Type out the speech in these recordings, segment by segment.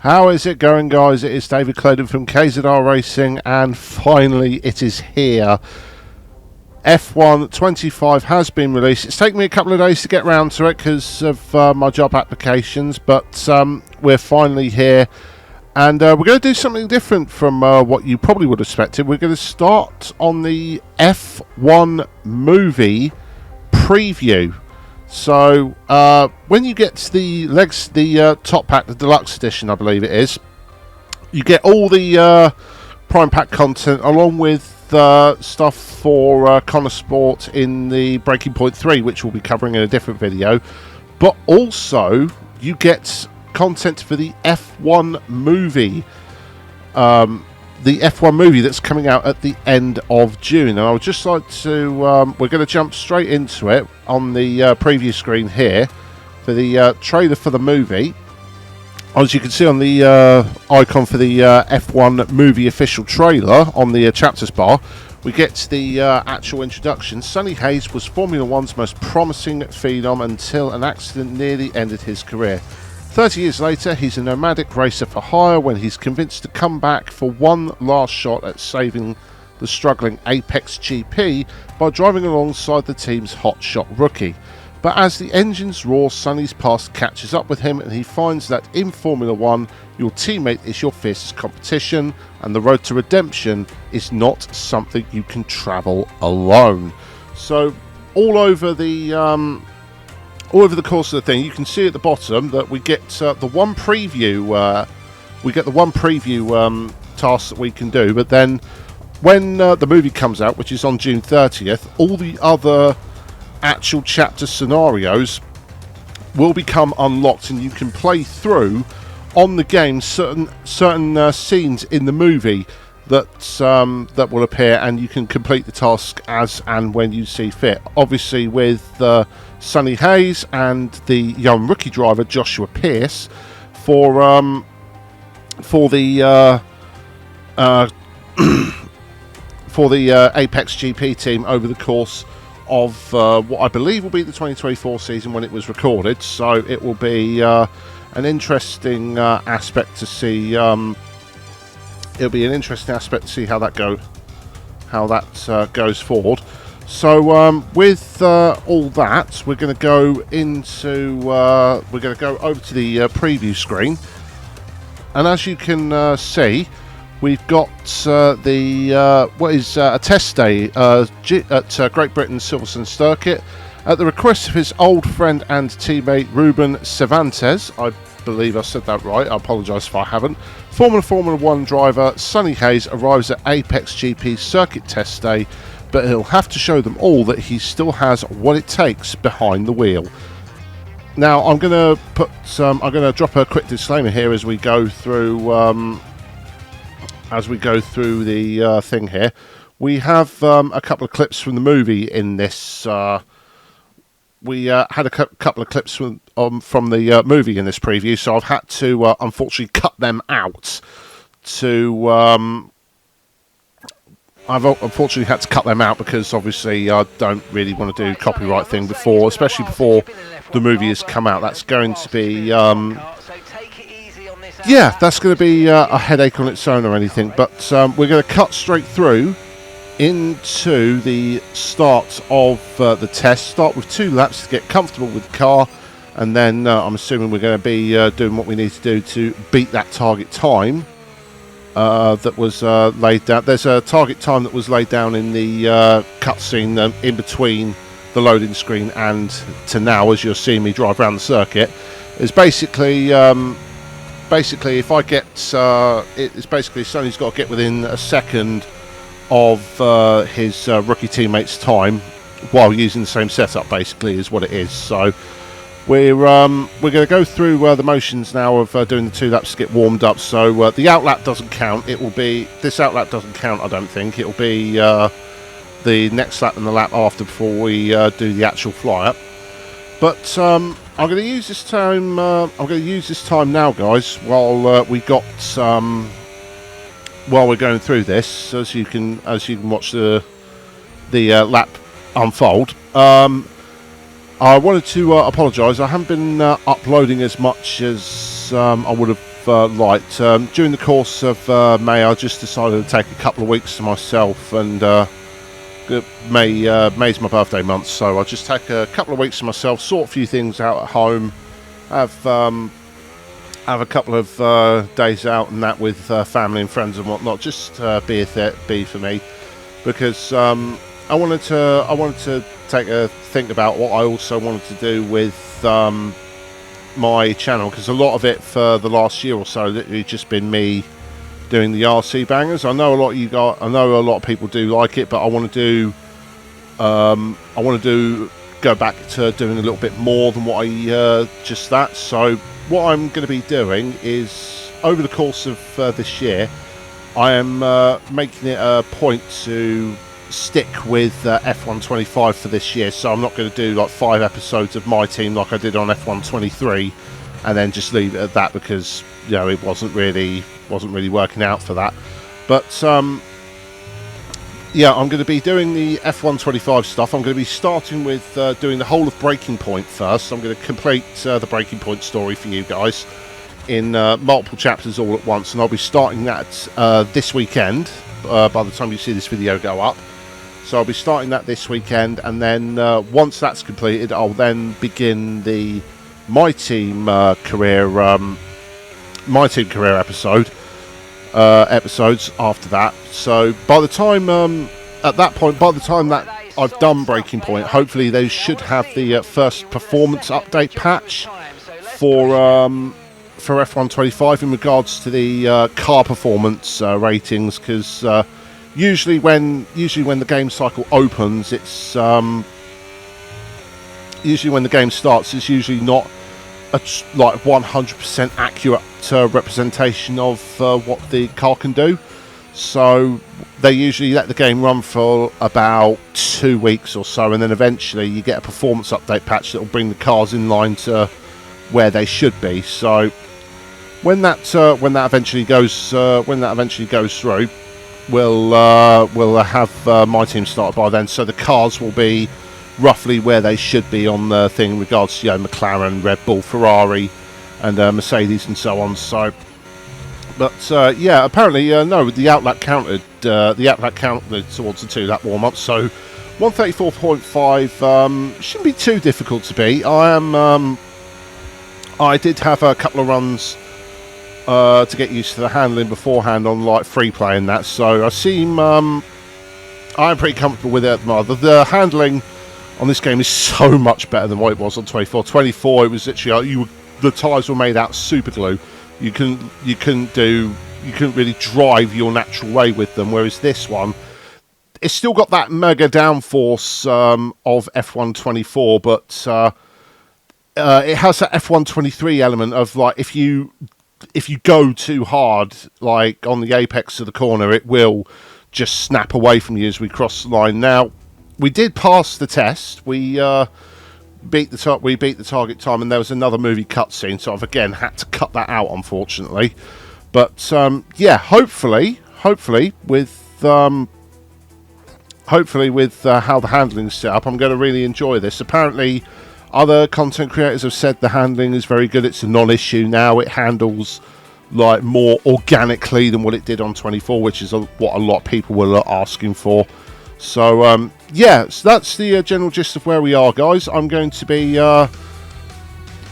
How is it going, guys? It is David Cloden from KZR Racing, and finally it is here. F1 25 has been released. It's taken me a couple of days to get round to it because of my job applications, but we're finally here, and we're going to do something different from what you probably would have expected. We're going to start on the F1 movie preview. So when you get to the top pack, the deluxe edition, I believe it is, you get all the prime pack content along with stuff for Connor Sport in the Breaking Point 3, which we'll be covering in a different video. But also you get content for the F1 movie. The F1 movie that's coming out at the end of June, and I would just like to we're going to jump straight into it on the preview screen here for the trailer for the movie. As you can see on the icon for the F1 movie official trailer on the chapters bar, we get the actual introduction. Sonny Hayes was Formula One's most promising phenom until an accident nearly ended his career. 30 years later, he's a nomadic racer for hire when he's convinced to come back for one last shot at saving the struggling Apex GP by driving alongside the team's hotshot rookie. But as the engines roar, Sonny's past catches up with him, and he finds that in Formula One, your teammate is your fiercest competition, and the road to redemption is not something you can travel alone. So, all over the course of the thing, you can see at the bottom that we get the one preview. Task that we can do, but then when the movie comes out, which is on June 30th, all the other actual chapter scenarios will become unlocked, and you can play through on the game certain scenes in the movie that will appear, and you can complete the task as and when you see fit. Obviously, with Sonny Hayes and the young rookie driver Joshua Pierce for the Apex GP team over the course of what I believe will be the 2024 season when it was recorded. So it will be an interesting aspect to see. It'll be an interesting aspect to see how that goes forward. So with all that, we're going to go over to the preview screen, and as you can see, we've got what is a test day at Great Britain's Silverstone Circuit at the request of his old friend and teammate Ruben Cervantes. I believe I said that right. I apologise if I haven't. Former Formula One driver Sonny Hayes arrives at Apex GP's circuit test day, but he'll have to show them all that he still has what it takes behind the wheel. Now, I'm going to drop a quick disclaimer here as we go through the thing here. We have a couple of clips from the movie in this. We had a couple of clips from the movie in this preview, so I've had to unfortunately cut them out. I've unfortunately had to cut them out because obviously I don't really want to do copyright thing especially before the movie has come out. That's going to be that's going to be a headache on its own or anything. But we're going to cut straight through into the start of the test. Start with 2 laps to get comfortable with the car, and then I'm assuming we're going to be doing what we need to do to beat that target time that was laid down. There's a target time that was laid down in the cutscene in between the loading screen and to now, as you're seeing me drive around the circuit. Is basically if I get it's basically Sonny's got to get within a second of his rookie teammate's time while using the same setup, basically, is what it is. So we're going to go through the motions now of doing the 2 laps to get warmed up. So the outlap doesn't count. This outlap doesn't count, I don't think. It'll be the next lap and the lap after before we do the actual fly up. But I'm going to use this time. I'm going to use this time now, guys, while while we're going through this, as you can watch the lap unfold. I wanted to apologise. I haven't been uploading as much as I would have light. During the course of May, I just decided to take a couple of weeks to myself, and May's my birthday month, so I'll just take a couple of weeks to myself, sort a few things out at home, have a couple of days out and that with family and friends and whatnot, just be for me, because I wanted to take a think about what I also wanted to do with my channel, because a lot of it for the last year or so literally just been me doing the RC bangers. I know a lot of people do like it, but I want to go back to doing a little bit more than what I just that. So what I'm going to be doing is, over the course of this year, I am making it a point to stick with F125 for this year. So I'm not going to do like 5 episodes of my team like I did on F123 and then just leave it at that, because it wasn't really working out for that. But yeah, I'm going to be doing the F125 stuff. I'm going to be starting with doing the whole of Breaking Point first. I'm going to complete the Breaking Point story for you guys in multiple chapters all at once, and I'll be starting that this weekend by the time you see this video go up. So I'll be starting that this weekend, and then once that's completed, I'll then begin the My Team career episodes after that. So by the time that I've done Breaking Point, hopefully they should have the first performance update patch for F125 in regards to the car performance ratings, because usually when the game cycle opens, it's usually when the game starts, it's usually not a like 100% accurate representation of what the car can do. So they usually let the game run for about 2 weeks or so, and then eventually you get a performance update patch that will bring the cars in line to where they should be. So when that eventually goes through, we'll have My Team started by then, so the cars will be roughly where they should be on the thing in regards to McLaren, Red Bull, Ferrari, and Mercedes and so on. So, but yeah, apparently no, the outlet counted. The outlet counted towards the 2-lap warm up. So 134.5 shouldn't be too difficult to beat. I did have a couple of runs to get used to the handling beforehand on like free play and that. So I'm pretty comfortable with it at the moment. The handling on this game is so much better than what it was on 24. 24, it was literally the tyres were made out of super glue. You couldn't really drive your natural way with them. Whereas this one, it's still got that mega downforce of F124, but it has that F123 element of like if you go too hard, like on the apex of the corner, it will just snap away from you as we cross the line. Now, we did pass the test. We beat the target time, and there was another movie cutscene, so I've again had to cut that out, unfortunately. But yeah, hopefully with how the handling's set up, I'm going to really enjoy this. Apparently, other content creators have said the handling is very good. It's a non-issue now. It handles like more organically than what it did on 24, which is what a lot of people were asking for. So yeah, so that's the general gist of where we are, guys. I'm going to be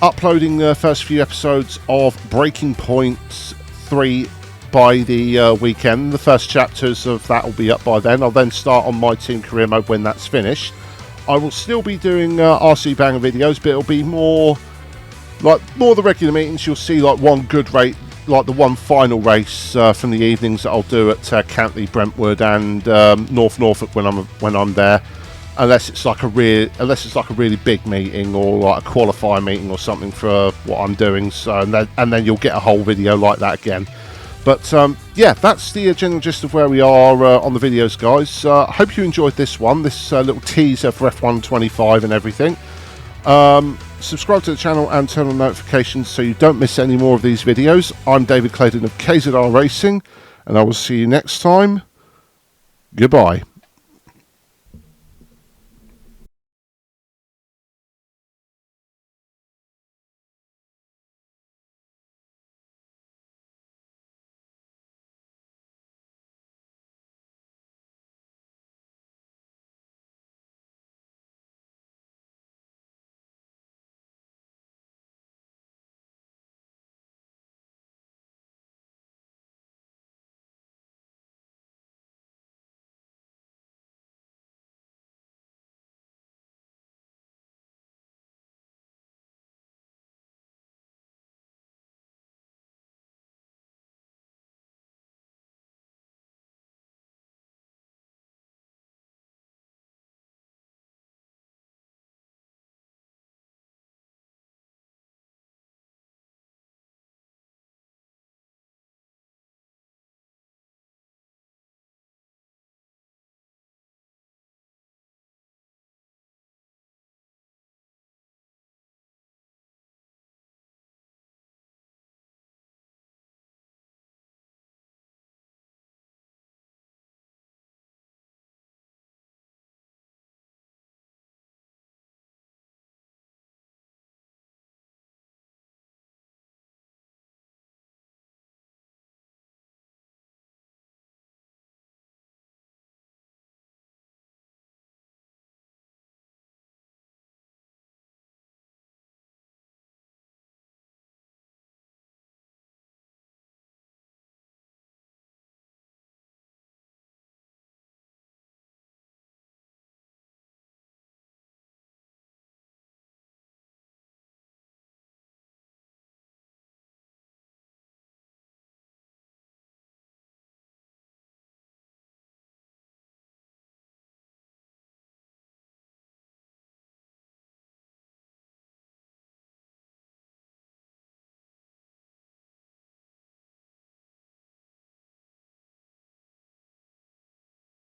uploading the first few episodes of Breaking Point 3 by the weekend. The first chapters of that will be up by then. I'll then start on My Team career mode when that's finished. I will still be doing RC Banger videos, but it'll be more the regular meetings. You'll see like one good rate, like the one final race from the evenings that I'll do at Cantley, Brentwood, and North Norfolk when I'm there. Unless it's like a really big meeting or like a qualifying meeting or something for what I'm doing. So and then you'll get a whole video like that again. But yeah, that's the general gist of where we are on the videos, guys. I hope you enjoyed this one, this little teaser for F125 and everything. Subscribe to the channel and turn on notifications so you don't miss any more of these videos. I'm David Clayton of KZR Racing, and I will see you next time. Goodbye.